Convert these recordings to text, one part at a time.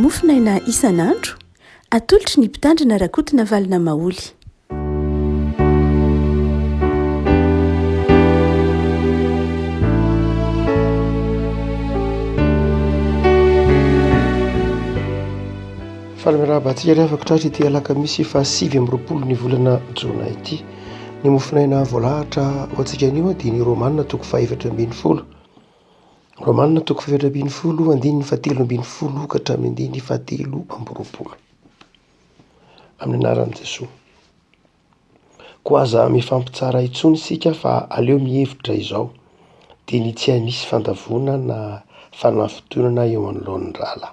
mofinaina isan'andro atolotry ny mpitandrina rakotina valina maoly. Fahalalana-batsika ry afaka tratra ity alakamisy fa 8 ny volana jona ity. Ny mofinaina voalahatra ho antsika anio dia ny Romanina toko 4:12. Romanina toko 4:12 andininy 7:10 ka hatramin'ny andininy 7:20. Amin'ny anaran'i Jesosy. Ko aza mifampitsara intsony isika fa aleo mihevitra izao dia ny tsy hanisy fandavona na fanaftonana eo anoloan'ny rala.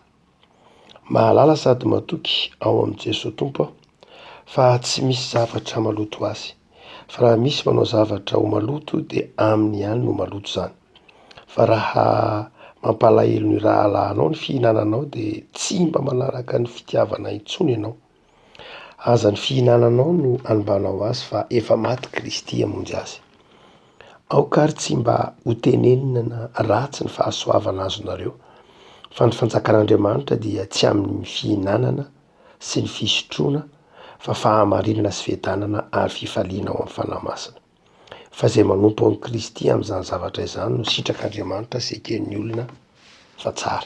Mahalala sady matoky ao amin'i Jesosy Tompo fa tsy misy zavatra maloto azy. Fa raha misy manao zavatra ho maloto dia aminy ihany no maloto zany. Fa raha mampalahelo ny rahalahinao ny fihinananao dia tsy mba manaraka ny fitiavana intsony ianao. Aza ny fihinananao no animbanao azy fa efa maty Kristy hamonjy azy. Aokary tsy mba ho tenenina na ratsy ny fahasoavana azonareo. Fa ny fanjakan'Andriamanitra dia tsy amin'ny fihinanana sy ny fisotroana fa fahamarinana sy fiadanana ary fifaliana ao amin'ny fanahy masina. Fa izay manompo an'i Kristy amin'izany zavatra izany no sitrak'Andriamanitra sy eken'ny olona fa tsara.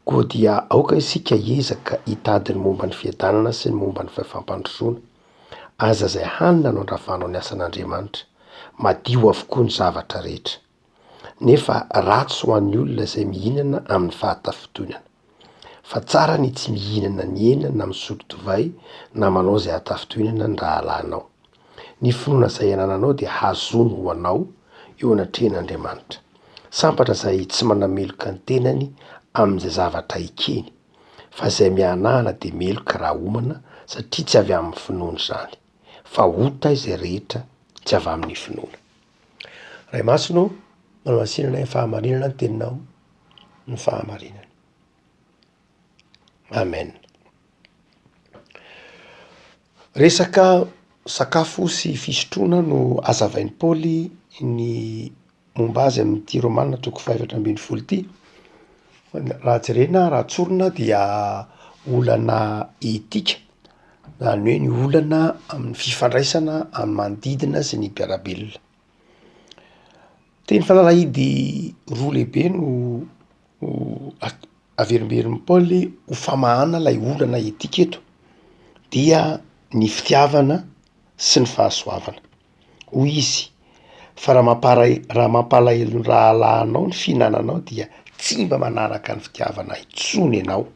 Koa dia aoka isika hiezaka hitady ny momba ny fiadanana sy ny momba ny fahafampandrosoana. Aza izay hanina no andravanao ny asan'Andriamanitra. Madio avokoa ny zavatra rehetra. Nefa ratsy ho an'ny olona izay mihinana amin'ny fahatafitonana. Fa tsara ny tsy mihinana ny hena na misotro divay na manao izay hatafitonana ny rahalahinao. Ny finoana izay anananao dia hazono ho anao eo anatrehan'Andriamanitra. Sambatra izay tsy manameloka ny tenany amin'izay zavatra ikeny. Fa izay mianahana dia meloka raha homana satria tsy avy amin'ny finoana izany. Fa ota izay rehetra tsy avy amin'ny finoana. Ray masino, manamasinana ny fahamarinana ny teninao ny fahamarinana. Amen. Resaka sakafo sy fisotroana no azavain'i Paoly ny momba azy amin'ity Romanina toko 4:12 ity. Raha jerena, raha tsorina dia olana etika. Zany hoe ny olana amin'ny fifandraisana, amin'ny manodidina sy ny mpiarabelona. Teny fanalahidy roa lehibe no averimberin'i Paoly ho famahana ilay olana etika eto dia ny fitiavana sy ny fahasoavana. Hoy izy, fa raha mampalahelo ny rahalahinao ny fihinananao dia tsy mba manaraka ny fitiavana intsony ianao.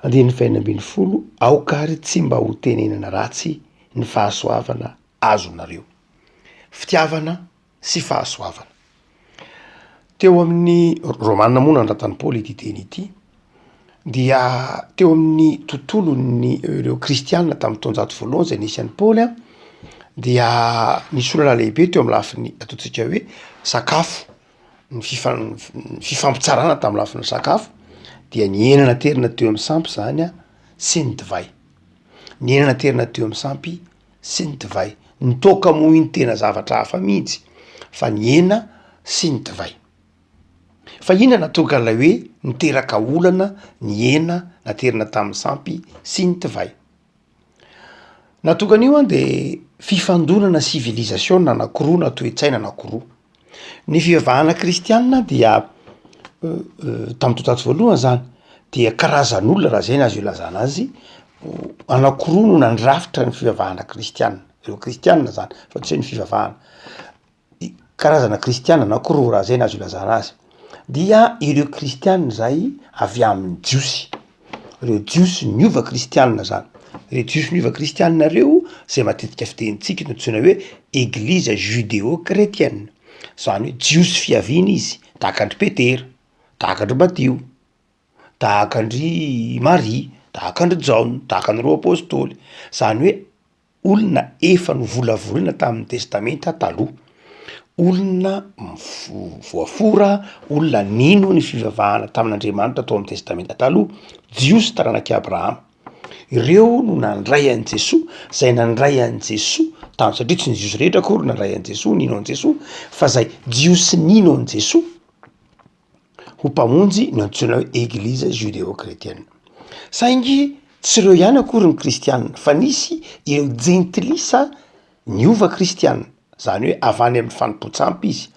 Andininy 5:10 aokary tsy mba ho tenenana ratsy ny fahasoavana azonareo. Fitiavana sy fahasoavana. Teo amin'ny Romanina moa nandratan'i Paoly ity teny ity dia teo amin'ny tontolon'ny ireo kristianina tamin'ny taonjato voalohany izay nisy an'i Paoly dia nisy olana lehibe teo amin'ny lafiny ataontsika hoe sakafo. Ny fifampitsarana tamin'ny lafiny sakafo dia ny hena naterina teo amin'ny sampy zany sy ny divay. Ny hena naterina teo amin'ny sampy sy ny divay. Ny toaka moa iny tena zavatra hafa mihitsy fa ny hena sy ny divay. Fa inona natoka ilay hoe niteraka olana ny hena naterina tamin'ny sampy sy ny divay. Natoka an'io dia fifandonana civilisation anankiroa na toe-tsaina anankiroa. Ny fivavahana kristianina dia tamin'ny taonjato voalohany zany dia karazan'olona raha izay no azo ilazana azy anankiroa no nandrafitra ny fivavahana kristianina. Ireo kristianina zany fa tsy hoe ny fivavahana. Karazana kristianina anankiroa raha izay no azo ilazana azy. Dia ireo kristianina izay avy amin'ny jiosy. Ireo jiosy niova kristianina zany. Ireo jiosy niova kristianina ireo izay matetika fitenitsika no antsoina hoe église judéo-chrétienne. Zany hoe jiosy fiaviana izy, tahaka andry Petera, tahaka andry Matio, tahaka andry Maria, tahaka andry Jaona, tahaka andreo apôstôly. Zany hoe olona efa novolavoriana tamin'ny testamenta taloha. Olona voafora, olona nino ny fivavahana tamin'Andriamanitra tao amin'ny testamenta taloha, jiosy taranak'i Abrahama. Ireo no nandray an'i Jesosy, izay nandray an'i Jesosy satria tsy ny jiosy rehetra akory nandray an'i Jesosy, nino an'i Jesosy, fa izay jiosy nino an'i Jesosy ho mpamonjy no antsoina hoe eglize judéo-kretienne. Saingy tsy ireo ihany akory ny kristianina fa nisy ireo jentilisa niova kristianina, zany hoe avany amin'ny fanimpotsampy izy,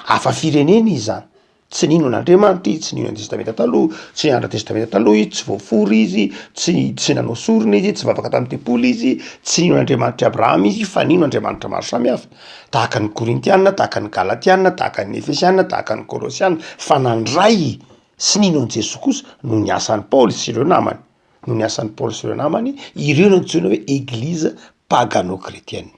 hafa firenena izy zany, tsy nino an'Andriamanitra izy, tsy nino ny testamenta taloha, tsy niandra testamenta taloha izy, tsy voafory izy, tsy nanao sorona izy, tsy vavaka tamin'ny tempoly izy, tsy nino Andriamanitra Abrahama izy, fa nino Andriamanitra maro samihafa, tahaka ny Korintianina, tahaka ny Galatianina, tahaka ny Efesianina, tahaka ny Kolosianina, fa nandray sy nino an' Jesosy kosa no ny asan'ny Paoly sy ireo namany, no ny asan'ny Paoly sy ireo namany, ireo no antsoina hoe eglize pagano-kretienne.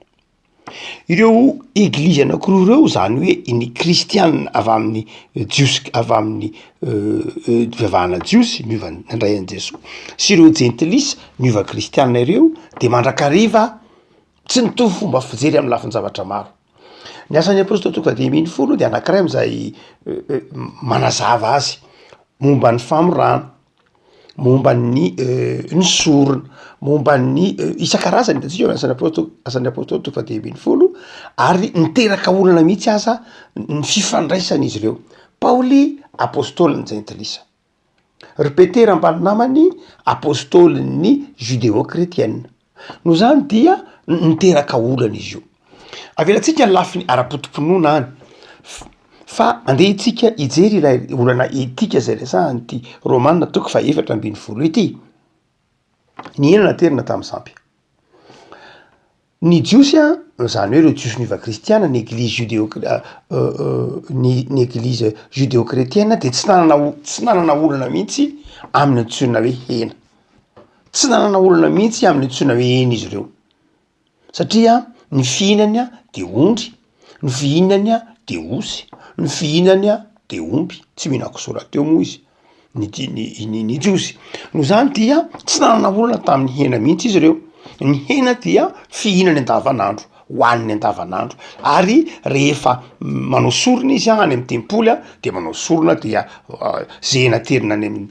Ireo eglizy anankiroa ireo zany hoe ny kristianina avy amin'ny jiosy, avy amin'ny fivavahana jiosy miova nandray an' Jesosy, sy ireo jentilisa miova kristianina ireo de mandrakariva tsy nitovy fomba fijery amin'ny lafiny zavatra maro. Ny asan'ny apôstôly toko faha 1010 de anankiray am'zay manazava azy momba ny famorana, momba ny sorona, momba ny isan-karazany hitantsika asan'ny apôstôly toko faha 1010 ary niteraka olana mihitsy aza ny fifandraisany izy ireo. Paoly apôstôly ny jentilisa, ry Petera ambany namany apôstôly ny judéo-kretienne, no zany dia niteraka olana izy io. Avelatsika ny lafiny ara-potom-ponoana any, fa andeha itsika ijery ilay olana etika zay resahany ty Romanina toko faha 4:10 ity. Ny enana terina tamin'ny sampy. Ny jiosy zany hoe ireo jiosy niova kristiana, ny eglize ny eglize judéo-kretienne de tsy nanana olana mihitsy amin'ny antsoina hoe hena. Tsy nanana olana mihitsy amin'ny antsoina hoe hena izy ireo. Satria ny fihinany de ondry, ny fihinany de osy, ny fihinany de omby, tsy mihinan-kisoa teo moa izy ny jiosy. No zany dia tsy nanana olana tamin'ny hena mihitsy izy ireo. Ny hena dia fihinany andavanandro, hoaniny andavanandro, ary rehefa manao sorona izy any amin'ny tempoly de manao sorona dia zay naterina any amin'ny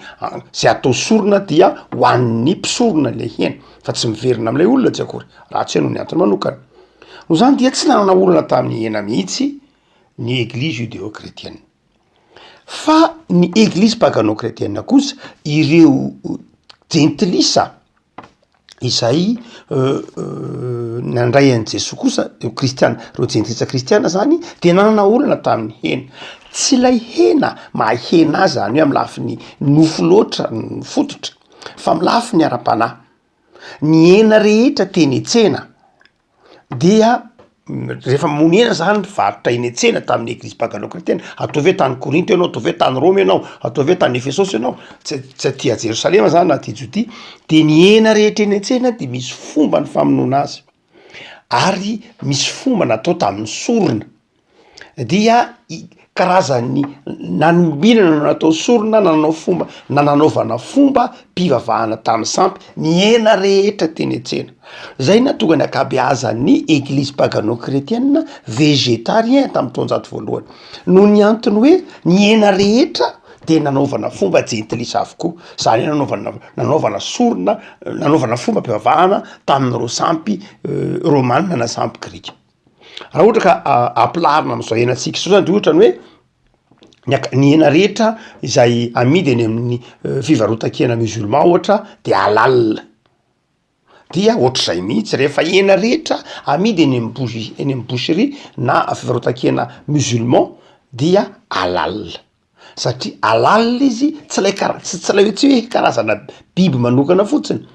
zay atao sorona dia hoan'ny mpisorona le hena, fa tsy miverina am'lay olona tsy akory, raha tsy haino ny antony manokana. No zany dia tsy nanana olana tamin'ny hena mihitsy ny eglize judéo-kretienne. Fa ny eglize pagano-kretienne kosa, ireo jentilisa izay nandray an' Jesosy kosa, kristiana, reo jentilisa kristiana zany de nanana olana tamin'ny hena. Tsy lay hena mahay hena azy zany hoe amin'ny lafiny nofo loatra ny fototra, fa amin'ny lafiny ara-panahy. Ny hena rehetra teny an-tsena dia rehefa mamony hena zany varotra eny an-tsena tamin'ny eglize pagano-kretienne, ataovy hoe tany Korinto ianao, ataovy hoe tany Roma ianao, ataovy hoe tany Efesosy ianao, tsy aty a Jerosalema zany na ty Jodia, de ny hena rehetra eny an-tsena de misy fomba ny famonoana azy, ary misy fomba natao tamin'ny sorona, dia karazany nanombilana natao sorona nanao fomba nananaovana fomba mpivavahana tamin'ny sampy ny hena rehetra teny an-tsena. Zay natonga ny akabeazan'ny eglize pagano-kretienne végétarien tamin'ny taonjato voalohany, no ny antony hoe ny hena rehetra de nanaovana fomba jentilisa avokoa, zany nanaovana sorona, nanaovana fomba mpivavahana tamin'ireo sampy romanina na sampy grika. Raha ohatra ka ampilarina am'izao henantsika zao zany de ohatra ny hoe ny hena rehetra izay amidy eny amin'ny fivarotan-kena musulman ohatra de halal, dia ohatr'izay mihitsy rehefa hena rehetra amidy eny amin'ny boucherie na fivarotan-kena musulman dia halal, satria halal izy tsy lay hoe karazana biby manokana fotsiny,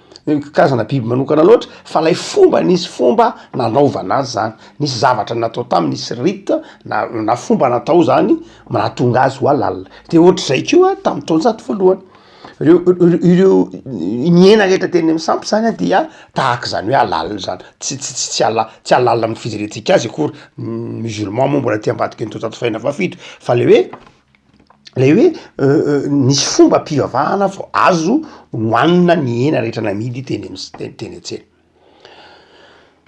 karazana biby manokana loatra, fa lay fomba nisy fomba nanaovana azy zany, nisy zavatra natao taminy, nisy rite na fomba natao zany nahatonga azy ho halal. De ohatr'izay koa tamin'ny taonjato voalohany, ireo ny hena rehetra teny amin'ny sampy zany dia tahaka zany hoe halal zany, tsy halal amin'ny fijerentsika azy akory musulman moa mbola ty ambadiky ny taonjato fahaenina fahafito, fa le hoe nisy fomba mpivavahana vao azo hoanina ny hena rehetra namidy teny an-tsena.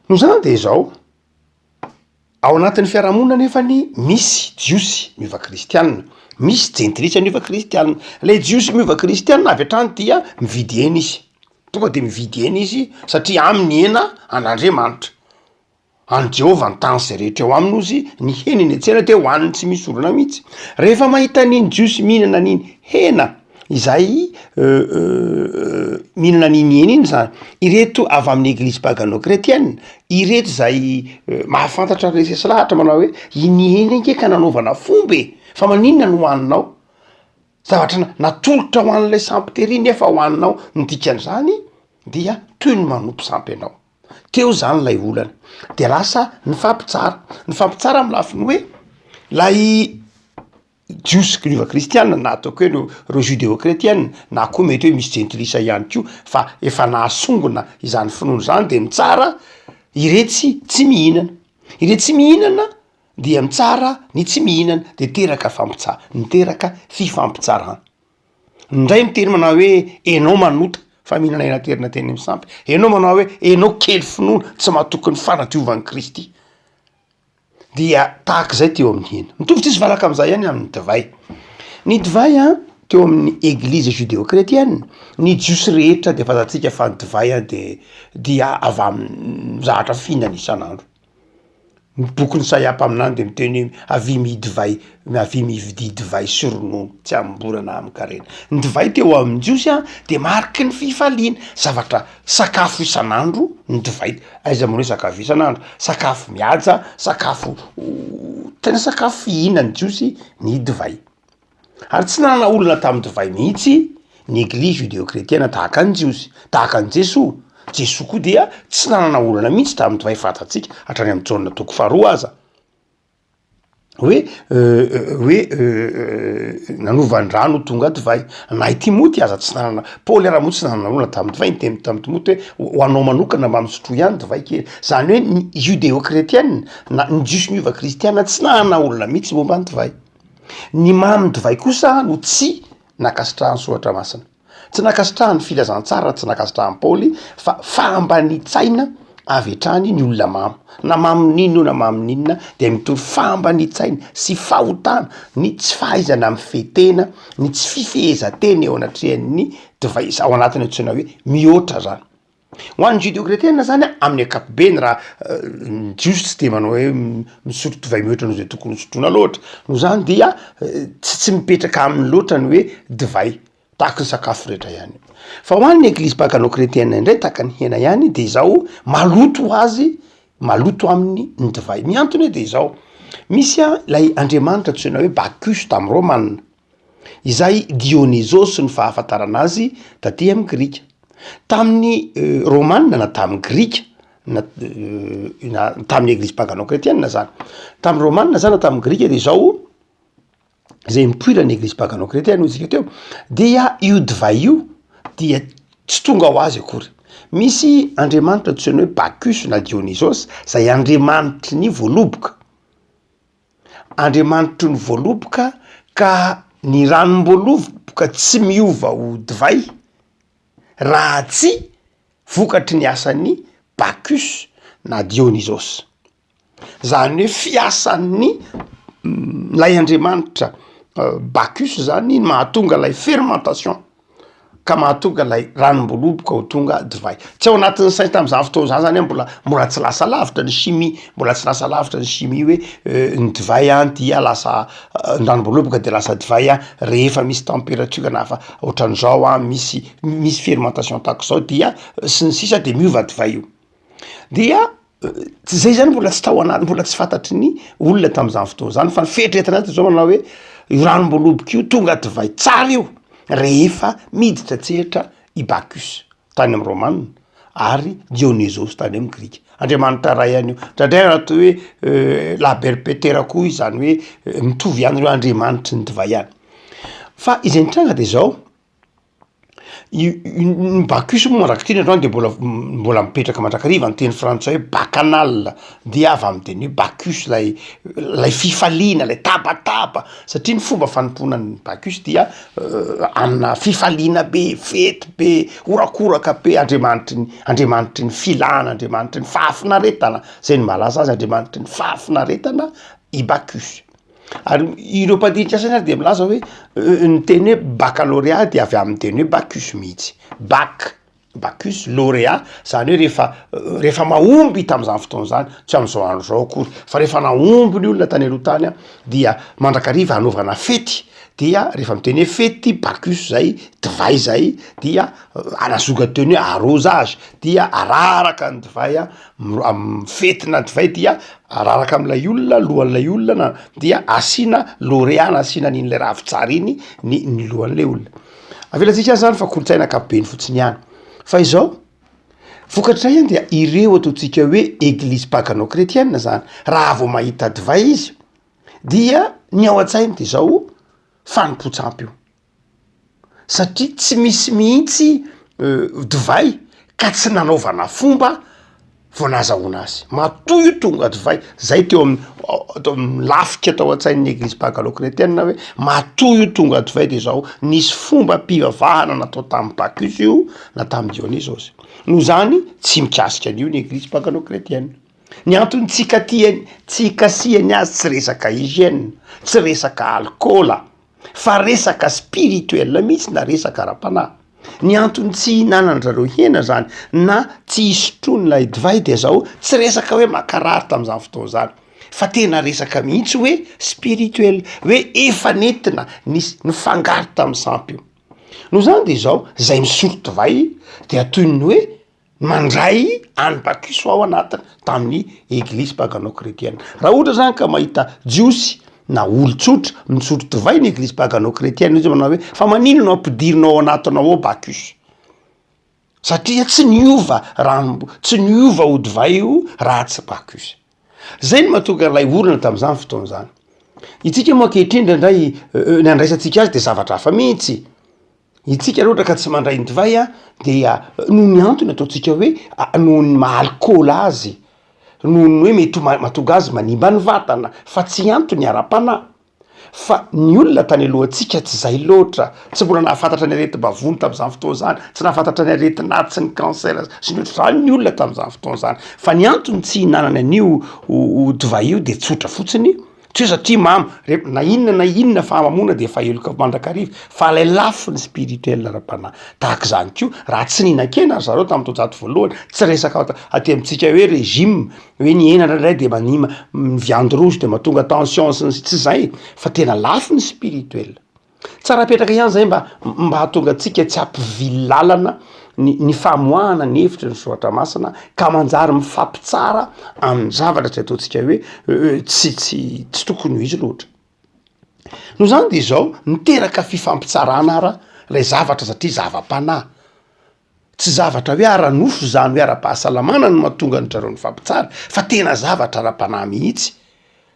No zany de zao ao anatin'ny fiarahamonina nefany misy jiosy miova kristianina, misy jentilisa miova kristianina. Le jiosy miova kristianina avy hatrany dia mividy hena izy, tonga de mividy hena izy satria amin'ny hena an'Andriamanitra, any Jehova ny tany zay rehetra eo aminy ozy ny hena eny an-tsena de hoaniny tsy misy olona mihitsy. Rehefa mahita an'iny jiosy mihinana an'iny hena izay mihinana an'iny hena iny zany, ireto avy amin'ny eglizy pagano-kretienne, ireto zay mahafantatra resesy lahatra manao hoe iny hena nke ka nanaovana fombe fa maninona no hoaninao, zavatra natolotra ho an'ilay sampy tery nefa hoaninao, ny dikan'izany dia toy ny manompo sampy ianao. Teo zany lay olana de lasa ny fampitsara amin'ny lafiny hoe lay jiosy kriva kristianina na ataoko hoe reo judéo-kretienne na koa mety hoe misy jentilisa ihany koa fa efa nahasongona izany finoana zany de mitsara iretsy tsy mihinana, iretsy tsy mihinana dia mitsara ny tsy mihinana de niteraka fifampitsarana. Ndray miteny manao hoe enao manota fa mihinana enaterina teny amin'ny sampy, enao manao hoe enao kely finoana tsy mahatoky ny fanadiovan'i Kristy, dia tahak'izay teo amin'ny hena. Mitovy tsisy valaka am'izay ihany amin'ny divay. Ny divay teo amin'ny eglize judéo-kretienne, ny jiosy rehetra de fantatsika fa ny divay dia avy amin'ny zavatra fihinana isan'andro. Bokin'ny Saiapa aminany de miteny hoe avy midivay, avy mividy divay sy ronono tsy amborana amin'ny karena. Ny divay teo amin'ny jiosy de mariky ny fifaliana, zavatra sakafo isan'andro ny divay. Aiza moa hoe sakafo isan'andro, sakafo mihaja, sakafo tena sakafo fihinana ny jiosy ny divay. Ary tsy nanana olona tamin'ny divay mihitsy ny eglize judéo-kretienne tahaka ny jiosy, tahaka ny Jesoa koa dia tsy nanana olana mihitsy tamin'ny divay fantatsika hatrany amin'ny Jaona toko 2 aza hoe nanovandrano tonga divay. Na i Timoty aza tsy nanana, Paoly ara moa tsy nanana olana tamin'ny divay, niteny tamin'ny Timoty hoe ho anao manokana mba misotro ihany divay kely. Zany hoe ny judéo-kretienne na ny jiosy miova kristiana tsy nanana olana mihitsy momba ny divay. Ny mamy divay kosa no tsy nakasitrahany Soatra Masina, tsy nakasitrahany filazantsara, tsy nakasitrahany Paoly, fa fahambanitsaina avy hatrany ny olona mamy. Na mamy ninona na mamy ninona de mitovy fahambanitsaina sy fahotana, ny tsy fahaizana mifehtena, ny tsy fifehezantena eo anatrehan'ny divay ao anatiny antsoina hoe mihoatra zany. Ho an'ny judéo-kretienne zany amin'ny ankapobeny raha ny jiosy tsy de manao hoe misotro divay mihoatra noho zay tokony hosotroina loatra, no zany dia tsy mipetraka aminy loatra ny hoe divay, tahaka ny sakafo rehetra ihany. Fa ho an'ny eglizy pagano-kretienne indray tahaka ny hena ihany de zao maloto ho azy, maloto aminy ny divay. Miantony hoe de zao misy lay Andriamanitra tsoina hoe Bacchus tamin'ny Romanina, izay Dionysos ny fahafantarana azy taty amin'ny Grika. Tamin'ny Romanina na tamin'ny Grika na tamin'ny eglizy pagano-kretienne zany, tamin'ny Romanina zany na tamin'ny Grika de zao zay mipoira ny eglizy pagano-kretienne ozy teo dia io divay io dia tsy tonga ho azy akory. Misy Andriamanitra tsoina hoe Bacchus na Dionysos zay andriamanitry ny voaloboka, andriamanitry ny voaloboka, ka ny ranom-boaloboka tsy miova ho divay raha tsy vokatry ny asan'ny Bacchus na Dionysos. Zany hoe fiasan'ny lay andriamanitra Bacchus zany mahatonga lay fermentation, ka mahatonga lay ranom-boaloboka ho tonga divay. Tsy ao anatin'ny sainy tamin'izany fotoana zany mbola tsy lasa lavitra ny chimie, mbola tsy lasa lavitra ny chimie hoe ny divay dia lasa ny ranom-boaloboka de lasa divay rehefa misy température na fa ohatran'izao misy fermentation tahaka zao dia sy ny sisa de miova divay io. Dia zay zany mbola tsy tao anaty, mbola tsy fantatry ny olona tamin'izany fotoana zany, fa ny fieritreretana azy zao manao hoe io ranom-boaloboka io tonga divay tsara io rehefa miditra tsehatra i Bacchus tany amin'ny Romanina ary Dionysos tany amin'ny Grika. Andriamanitra ray ihany io. Ndraindray anaty hoe laberpetera koa izy zany hoe mitovy ihany reo andriamanitry ny divay ihany. Fa izay nitranga de zao ny Bacchus moa mandrakitiny androany de mbola mipetraka mandrakariva ny teny frantsay hoe bacchanal, dia avy amin'ny teny hoe Bacchus lay fifaliana, lay tabataba, satria ny fomba fanomponan'ny Bacchus dia amina fifaliana be, fety be, horakoraka be, andriamanitry ny filana, andriamanitry ny fahafinaretana, zay ny malaza azy, andriamanitry ny fahafinaretana i Bacchus. Ary ireo mpandinika asaina ary de milaza hoe ny teny hoe baccalauréat dia avy amin'ny teny hoe Bacchus mihitsy, bac Bacchus lauréat, zany hoe rehefa mahomby tam'izany fotoana zany, tsy am'izao andro zao akory fa rehefa naomby ny olona tany aloha tany a dia mandrakariva hanaovana fety, dia rehefa miteny hoe fety bacchus zay, divay zay, dia anazoga teny hoe arrosage, dia araraka ny divay a fetina divay dia araraka am'lay olona lohan'lay olona dia asina lauréat na asina n'iny le ravitsara iny ny lohan'le olona. Avelatsika azy zany fa kolotsaina ankapobeny fotsiny ihany. Fa izao vokatray any dia ireo ataontsika hoe eglizy paganao kretiana zany, raha vao mahita divay izy dia ny ao an-tsainy de zao fanompontsampy io, satria tsy misy mihitsy divay ka tsy nanaovana fomba vao nazahoana azy. Matoy io tonga divay, zay teo amin'ny lafika tao an-tsain'ny eglizy paganao kretiana hoe matoy io tonga divay de zao nisy fomba mpivavahana natao tamin'ny Bacchus io na tamin'ny Dionysos. Noho zany tsy mikasika an'io ny eglizy paganao kretiana. Ny antony tsy ikasiany azy tsy resaka hygiène, tsy resaka alcoola, fa resaka spirituel mihitsy na resaka ara-panahy. Ny antony tsy hihinanany zareo hena zany na tsy hisotrony lay divay de zao tsy resaka hoe makarary tam'izany fotoana zany, fa tena resaka mihitsy hoe spirituel, hoe efa nentina ny fangaro tamin'ny sampy io. Noho zany de zao zay misotro divay de atoyny hoe mandray any Bacchus ao anatiny tamin'ny eglizy paganao kretiana. Raha ohatra zany ka mahita jiosy na olo-tsotra misotro divay ny eglizy paganao kretiana, izy manao hoe fa manino no ampidirinao ao anatinao ao Bacchus? Satria tsy niova tsy niova ho divay io raha tsy Bacchus. Zay no mahatonga lay olana tam'izany fotoana zany. Itsika moa ankehitriny indray ny andraisantsika azy de zavatra hafa mihitsy. Itsika ohatra ka tsy mandray ny divay a dia noho ny antony ataontsika hoe noho ny maha-alcoola azy, noho ny hoe mety mahatonga azy manimba ny vatana, fa tsy antony ara-panahy. Fa ny olona tany alohantsika tsy zay loatra, tsy mbola nahafantatra ny areti-bavony tam'izany fotoana zany, tsy nahafantatra ny areti-naty sy ny cancer sy ny ohatran'izany ny olona tam'izany fotoana zany. Fa ny antony tsy hinanana an'io divay io de tsotra fotsiny, tsy hoe satria mamy na inona fahamamona de efa eloka mandrakariva, fa lay lafiny spirituel ara-panahy. Tahaka zany ko raha tsy nihinan-kena ry zareo tamin'ny taonjato voalohany, tsy resaka aty amintsika hoe régime, hoe ny hena ndraindray de manima viande rouge de mahatonga tension tsy zay, fa tena lafiny spirituel. Tsara apetraka ihany zay mba hahatonga antsika tsy hampivily lalana ny famoahana ny hevitry ny soratra masina ka manjary mifampitsara amin'ny zavatra tsy ataontsika hoe tsy tokony ho izy loatra. Noho zany de zao niteraka fifampitsarana ara lay zavatra satria zava-panahy, tsy zavatra hoe ara-nofo zany hoe ara-pahasalamana no mahatonga ny zareo ny fampitsara, fa tena zavatra ara-panahy mihitsy,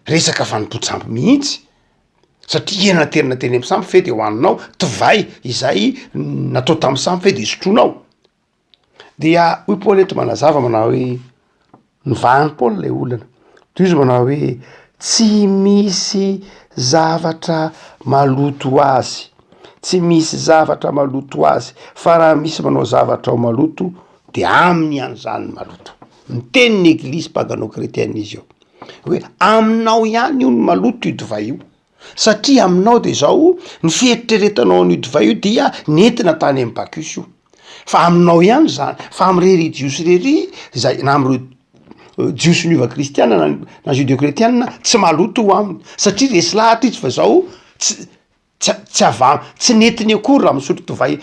resaka fanompontsampy mihitsy. Satria hena terina teny amin'ny sampy fe de hoaninao, divay izay natao tamin'ny sampy fe de sotronao. Dia hoy Paoly eto manazava manao hoe nivahany Paoly lay olana, toy izy manao hoe tsy misy zavatra maloto azy, tsy misy zavatra maloto azy, fa raha misy manao zavatra ao maloto de aminy ihany zany maloto. Miteny ny eglizy paganao kretiana izy io hoe aminao ihany io ny maloto io divay io, satria aminao de zao ny fieritreretanao an'io divay io dia nentina tany amin'ny Bacchus io, fa aminao ihany zany, fa am'rery jiosy rery zay na am'reo jiosy niova kristiana na judeo-kretiana tsy maloto ho aminy, satria resy lahatra izy fa zao tsy netiny akory raha misotro divay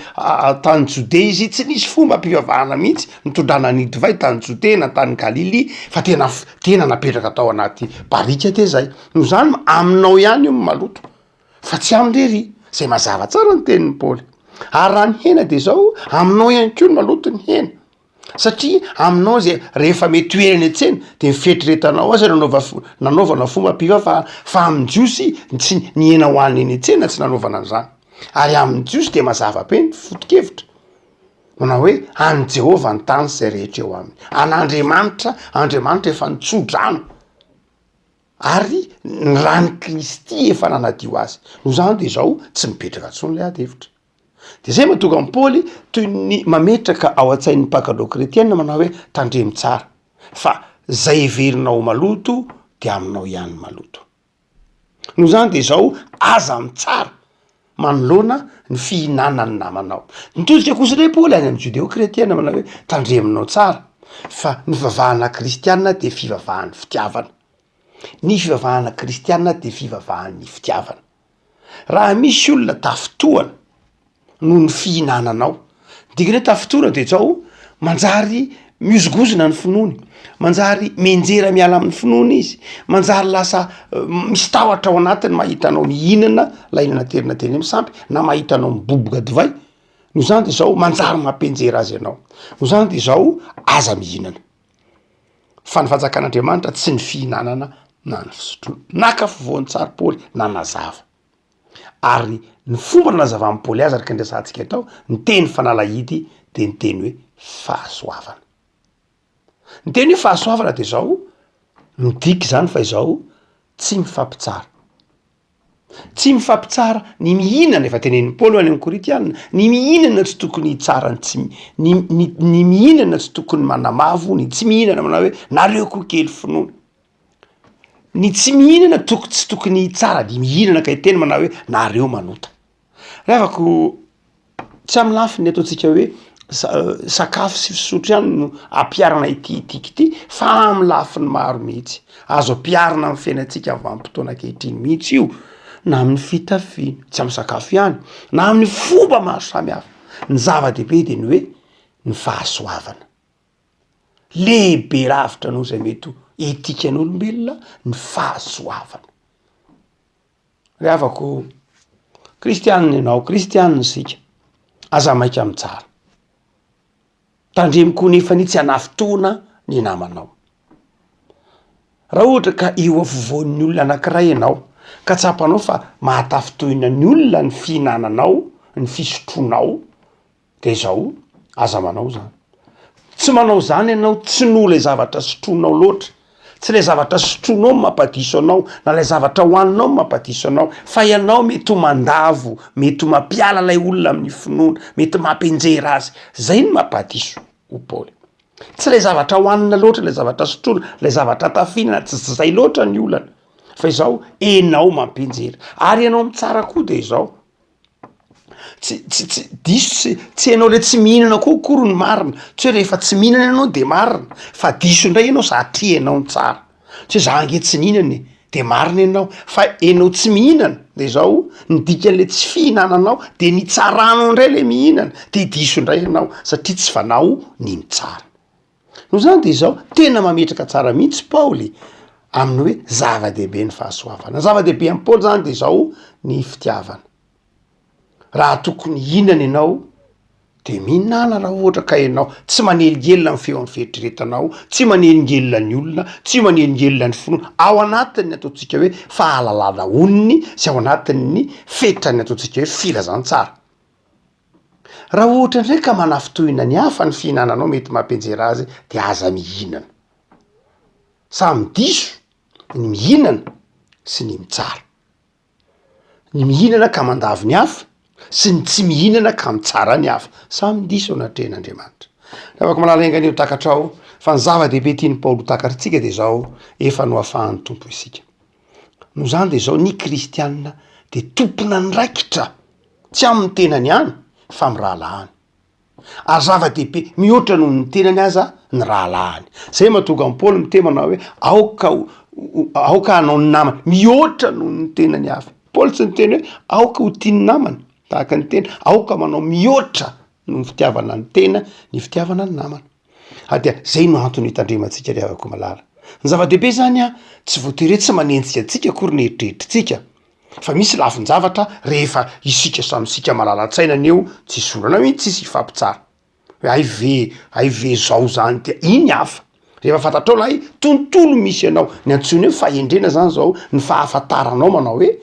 tany Jode izy, tsy nisy fomba mpivavahana mihitsy nitondrana ny divay tany Jode na tany Galily, fa tena napetraka tao anaty barika te zay. Noho zany aminao ihany io maloto, fa tsy am'rery, zay mazava tsara ny tenin'ny Paoly. Ary raha ny hena de zao aminao ihany koa ny maloto ny hena, satria aminao zay rehefa mety hoerany an-tsena de mifetriretanao azy nanaovana fomba mpivavahana, fa amin'ny jiosy ny hena hoaniny eny an-tsena tsy nanaovana an'izany. Ary amin'ny jiosy de mazava be ny foto-kevitra manao hoe any Jehova ny tany zay rehetra eo aminy, Andriamanitra efa nitsodrano ary ny rany Kristy efa nanadio azy. Noho zany de zao tsy mipetraka intsony le ady hevitra. De zay mahatonga ny Paoly toy ny mametraka ao an-tsain'ny paganao kretiana manao hoe tandremo tsara, fa zay heverinao maloto de aminao ihany maloto. Noho zany de zao aza mitsara manoloana ny fihinanany namanao. Nitodika kosa ndray Paoly any amin'ny judéo kretiana manao hoe tandreminao tsara fa ny fivavahana kristianina de fivavahan'ny fitiavana. Ny fivavahana kristianina de fivavahan'ny fitiavana. Raha misy olona tafitohana noho ny fihinananao, dikany hoe tafitohana de zao manjary miozigozina ny finoany, manjary menjera miala amin'ny finoana izy, manjary lasa misy tahotra ao anatiny mahitanao mihinana lainana terina teny misampy na mahitanao miboboka divay. Noho zany de zao manjary mampenjera azy ianao. Noho zany de zao aza mihinana. Fa ny fanjakan'Andriamanitra tsy ny fihinanana na ny fisotroana. Nakafovoan'ny tsara Paoly nanazava. Ary ny fomba nanazava amin'ny Paoly azy araka ndrasantsika tao, ny teny fanalahidy de ny teny hoe fahasoavana. Ny teny hoe fahasoavana de zao midiky zany fa izao tsy mifampitsara. Tsy mifampitsara ny mihinana, efa tenenin'ny Paoly any amin'ny Koritianina, ny mihinana tsy tokony hitsara ny mihinana tsy tokony manamavo, ny tsy mihinana manao hoe nareo koa kely finoana. Ny tsy mihinana tsy tokony hitsara, ny mihinana ka hiteny manao hoe nareo manota. Revako tsy amin'ny lafiny ataontsika hoe sakafo sy fisotro ihany no ampiarana ity ity fa amin'ny lafiny maro mihitsy. Azo ampiarina amin'ny fiainantsika vanim-potoana ankehitriny mihitsy io, na amin'ny fitafiana, tsy amin'ny sakafo ihany, na amin'ny fomba maro samihafa. Ny zava-dehibe de ny hoe ny fahasoavana. Lehibe ravitra anao zay mety etikan'olombelona ny fahasoavana. Rehavako kristianina ianao, kristianina sika, aza maika amin'ny tsara. Tandremiko nefa ny tsy hanafitoana ny namanao. Raha ohatra ka eo afovoan'ny olona anankiray ianao, ka tsapanao fa mahatafitoina ny olona ny fihinananao, ny fisotronao, de zao aza manao zany. Tsy manao zany ianao tsy noho le zavatra sotronao loatra, tsy le zavatra sotronao mampadiso anao, na le zavatra hoaninao mampadiso anao, fa ianao mety ho mandavo, mety ho mampiala lay olona amin'ny finoana, mety mampenjera azy. Zay ny mampadiso ho Paoly. Tsy le zavatra hoanina loatra, le zavatra sotrona, le zavatra tafihinana, tsy zay loatra ny olana. Fa izao enao mampenjera. Ary ianao mitsara koa de izao. Tsy ianao le tsy mihinana koa akory ny marina. Tsy hoe rehefa tsy mihinana ianao de marina, fa diso indray ianao satria ianao ny tsara. Tsy hoe za ange tsy mihinana de marina ianao, fa ianao tsy mihinana de zao ny dikan'le tsy fihinananao de ny tsaranao indray le mihinana, de diso indray ianao satria tsy fanao ny mitsara. Noho zany de zao tena mametraka tsara mihitsy Paoly amin'ny hoe zava-dehibe ny fahasoavana. Zava-dehibe amin'ny Paoly zany de zao ny fitiavana. Raha tokony hinana ianao de mihinana raha ohatra ka ianao tsy manelingelina amin'ny feo amin'ny fieritreretanao, tsy manelingelina ny olona, tsy manelingelina ny finoana. Ao anatin'ny ataontsika hoe fahalalana oniny sy ao anatin'ny fetrany ataontsika hoe filazantsara. Raha ohatra ndray ka manafitohina ny hafa ny fihinananao mety mampenjera azy de aza mihinana. Samy diso ny mihinana sy ny mitsara. Ny mihinana ka mandavo ny hafa sy ny tsy mihinana ka mitsara ny hafa. Samy diso anatrehan'Andriamanitra. Afaka malala aingana eo takatrao fa ny zava-dehibe tiany Paoly takatritsika de zao efa no ahafahan'ny tompo isika. Noho zany de zao ny kristianina de tompona niraikitra tsy amin'ny tenany ihany fa amin'ny rahalahany. Ary zava-dehibe mihoatra noho ny tenany aza ny rahalahany. Zay mahatonga an'i Paoly miteny manao hoe aoka hanao ny namana mihoatra noho ny tenany hafa. Paoly tsy niteny hoe aoka ho tiany namana, tahaka ny tena aoka manao mihoatra noho ny fitiavana ny tena, ny fitiavana ny namana. Dia zay no antony hitandremantsika rehavako malala. Ny zava-dehibe zany tsy voatery tsy manenjika antsika akory ny eritreretritsika. Fa misy lafin-javatra rehefa isika samysika malala-tsaina aneo tsy sorana mihitsy tsisy hifampitsara. Hoe ay ve zao zany de iny hafa. Rehefa fantatrao lahy tontolo misy ianao, ny antsony hoe fahendrena zany zao ny fahafantaranao manao hoe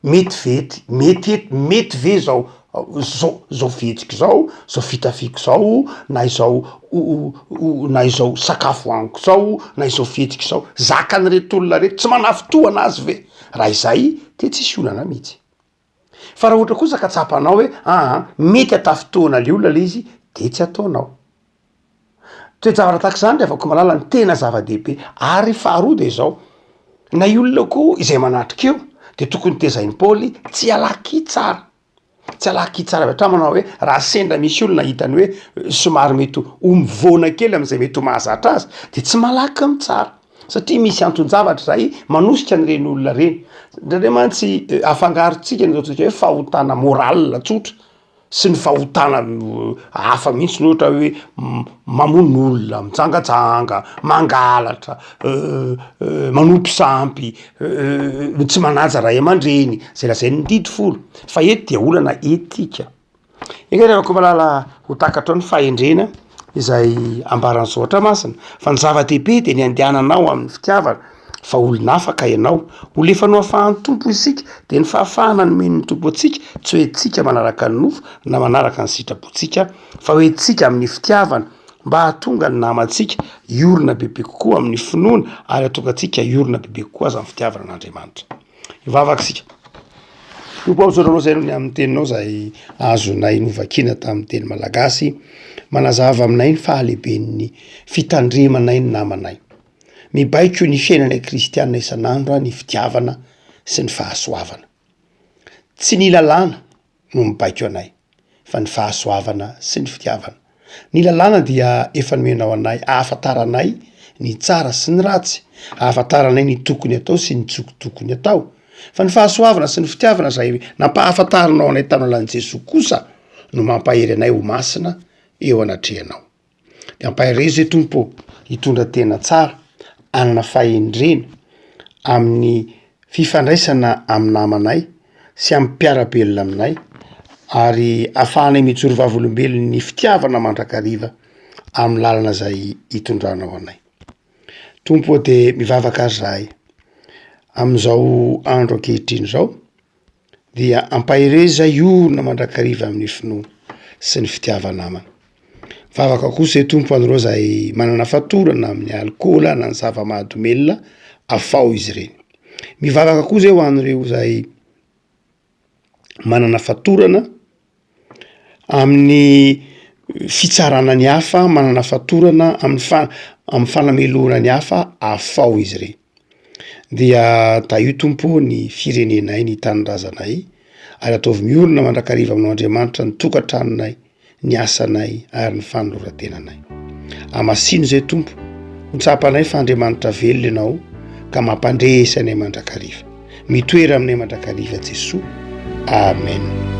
mety ve zao fihetsika zao fitafiko zao, na izao sakafo hoaniko zao, na izao fihetsika zao, zakany reto olona reto tsy manafitoana azy ve? Raha izay de tsisy olana mihitsy. Fa raha ohatra kosa ka tsapanao hoe mety hatafitoana le olona le izy de tsy ataonao. Toe-javatra tahaka zany rehefa malala ny tena zava-dehibe. Ary faharoa de zao, na olona koa izay manatrika eo de tokony tezainy Paoly tsy alaky tsara. tsy alaky tsara avy hatramanao hoe raha sendra misy olona hitany hoe somary mety ho mivona kely am'izay mety ho mahazatra azy de tsy malaky am'tsara satria misy anton-javatra zay manosika n'ireny olona reny ndrendre mantsy afangarontsika nzaotsika hoe fahotana morala tsotra sy ny fahotana hafa mihitsy ny ohatra hoe mamono olona mitsangatsanga mangalatra manompy sampy tsy manaja ray aman-dreny zay lazay ny didy folo fa eto dia olana etika eka rehefa ko malala ho takatra ny fahendrena izay ambaran'izao ohatra masina fa ny zava-dehibe de ny andehananao amin'ny fitiavana fa olona afaka ianao holefanao afahan'ny tompo isika de ny fahafahana nomeny ny tompo atsika tsy hoe tsika manaraka ny nofo na manaraka ny sitrapontsika fa hoe tsika amin'ny fitiavana mba hahatonga ny namantsika iorona bebe kokoa amin'ny finoana ary hatonga atsika iorona bebe kokoa aza amin'ny fitiavana an'Andriamanitra ivavaka sika tompo aozoranao zay ny amin'ny teninao zay azonay novakina tamin'ny teny malagasy manazava aminay ny fahalehiben'ny fitandremanay ny namanay mibaiko ny fiainana kristianina isan'andro ny fitiavana sy ny fahasoavana tsy ny lalàna no mibaiko anay fa ny fahasoavana sy ny fitiavana ny lalàna dia efa nomenao anay ahafantaranay ny tsara sy ny ratsy ahafantaranay ny tokony atao sy ny tsokotokony atao fa ny fahasoavana sy ny fitiavana zay nampahafantaranao anay tano alan'i Jesosy kosa no mampahery anay ho masina eo anatrehanao de ampahery zay tompo hitondra tena tsara anana fahendrena amin'ny fifandraisana amin'ny namanay sy amin'ny mpiarabelona aminay ary ahafahanay mijoro vavolombelony ny fitiavana mandrakariva amin'ny lalana zay hitondranao anay tompo de mivavaka azy zahay am'izao andro ankehitriny zao dia ampahereza iorona mandrakariva amin'ny finoana sy ny fitiavana namana vavaka kosa zay tompo an'ireo zay manana fatorana amin'ny alkôla na ny zava-mahadomelona afao izy ireny mivavaka koa zay ho an'ireo zay manana fatorana amin'ny fitsarana ny hafa manana fatorana amin'ny fanamelona ny hafa afao izy ireny dia da io tompo ny firenenay ny tanindrazanay ary ataovy miorona mandrakariva aminao Andriamanitra ny tokantranonay ny asanay ary ny fanoloran-tenanay amasino zay tompo hotsapanay fa Andriamanitra velona ianao ka mampandresy anay mandrakariva mitoera aminay mandrakariva Jesosy amen